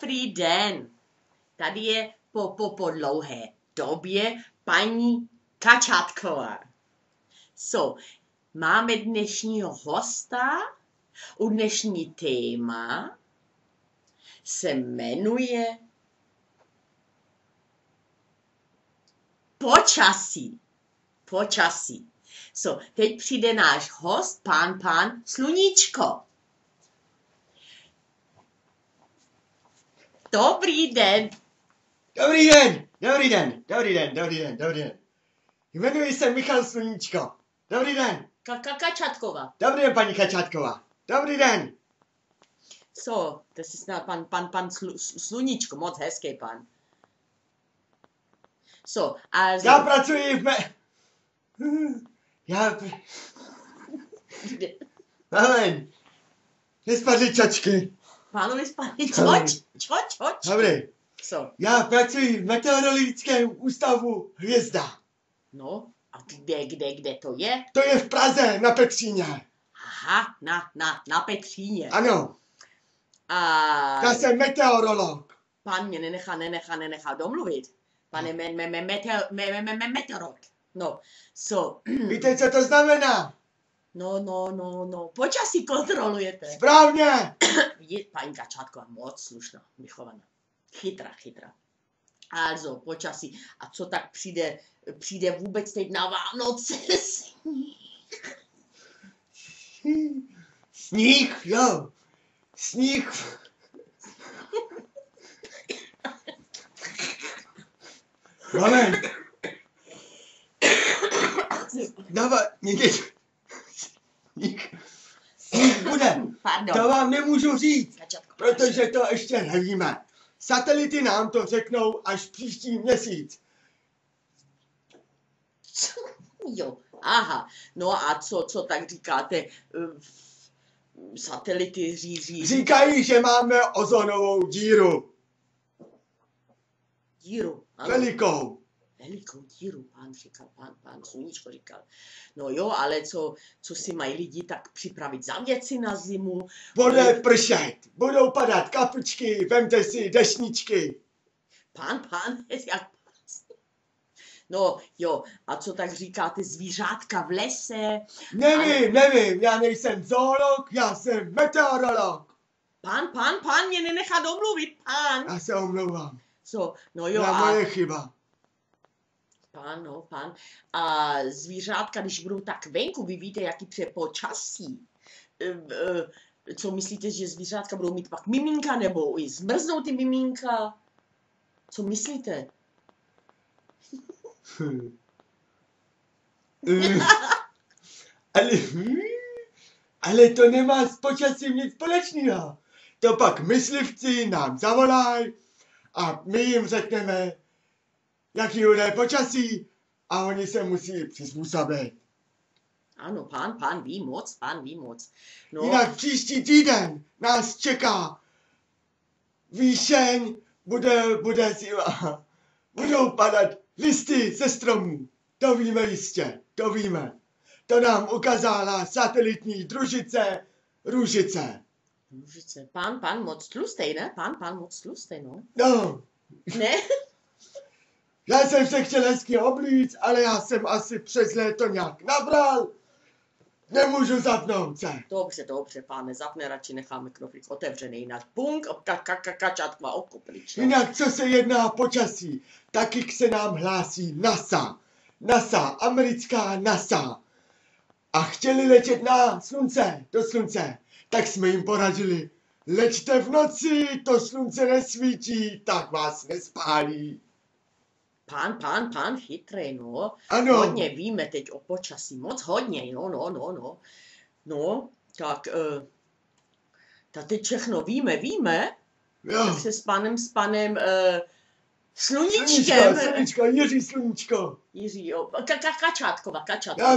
Dobrý den. Tady je po dlouhé době paní Kačátková. Máme dnešního hosta. Dnešní téma se jmenuje počasí. Počasí. Teď přijde náš host, pán Sluníčko. Dobrý den. Dobrý den, dobrý den, dobrý den, dobrý den, dobrý den. Jmenuji se Michal Sluníčko. Dobrý den. Kačátková. Dobrý den, paní Kačátková. Dobrý den. To je snad pan Sluníčko, moc hezký pan. Also... Já pracuji Amen. Nespadly čočky. Pánovi spadly čoč. Dobrý. Já pracuji v meteorologickém ústavu Hvězda. No, a kde to je? To je v Praze, na Petříně. Aha, na Petříně. Ano. A... Já jsem meteorolog. Pán mě nenechá domluvit. Pane meteorolog. No, Víte, co to znamená? No, počasí kontrolujete. Správně. Je paní Kačátková moc slušná, vychovaná. Chytrá. Also, počasí. A co tak přijde vůbec teď na Vánoce? Sníh, jo. Sníh. Moment. Dávaj, Sníh bude. Pardon. To vám nemůžu říct, Kačátko, protože to ještě nevíme. Satelity nám to řeknou až příští měsíc. Jo, aha. No a co tak říkáte? Satelity Říkají, že máme ozonovou díru. Díru, ano. Velikou díru, pán Sluníčko říkal. No jo, ale co si mají lidi tak připravit za věci na zimu? Bude pršet, budou padat kapičky, vemte si dešničky. Pán, jak... No jo, a co tak říkáte, zvířátka v lese? Nevím, já nejsem zoolog, já jsem meteorolog. Pán mě nenechá domluvit, pán. Já se omlouvám. No jo, to moje chyba. Pán. A zvířátka, když budou tak venku, vy víte, jaký počasí. Co myslíte, že zvířátka budou mít pak miminka, nebo i zmrznou ty miminka? Co myslíte? Ale to nemá s počasím nic společného. To pak myslivci nám zavolají a my jim řekneme, jaký bude počasí a oni se musí přizpůsobit. Ano, pán ví moc. No. Jinak příští týden nás čeká výšeň, bude zima, budou padat listy ze stromů. To víme jistě, to víme. To nám ukázala satelitní družice Růžice. Pán moc tlustej, ne? Pán moc tlustej, no. No. Ne? Já jsem se chtěl hezky oblíct, ale já jsem asi přes léto nějak nabral. Nemůžu zapnout se. Dobře, pane, zapne, radši necháme knoflík otevřený, jinak punk, Kačátková okuplič. Jinak, co se jedná počasí, taky se nám hlásí NASA, americká NASA. A chtěli letět na slunce, do slunce, tak jsme jim poradili. Leďte v noci, to slunce nesvítí, tak vás nespálí. Pán chytrý, no. Ano. Hodně víme teď o počasí, moc hodně, no. No, tak teď všechno víme, jo. tak se s panem Sluníčkem. Sluníčko, Jiří Sluníčko. Jiří, jo, Kačátková. Já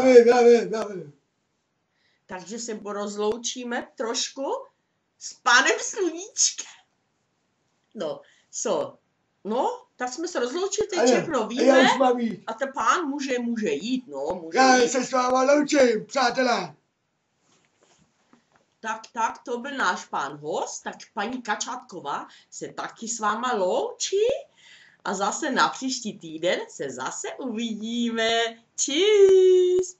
vím. Takže se rozloučíme trošku s panem Sluníčkem. No, tak jsme se rozloučili, teď všechno víme. A ten pán může jít, no. Já se s váma loučím, přátelé. Tak, to byl náš pán host, tak paní Kačátková se taky s váma loučí a zase na příští týden se zase uvidíme. Čus!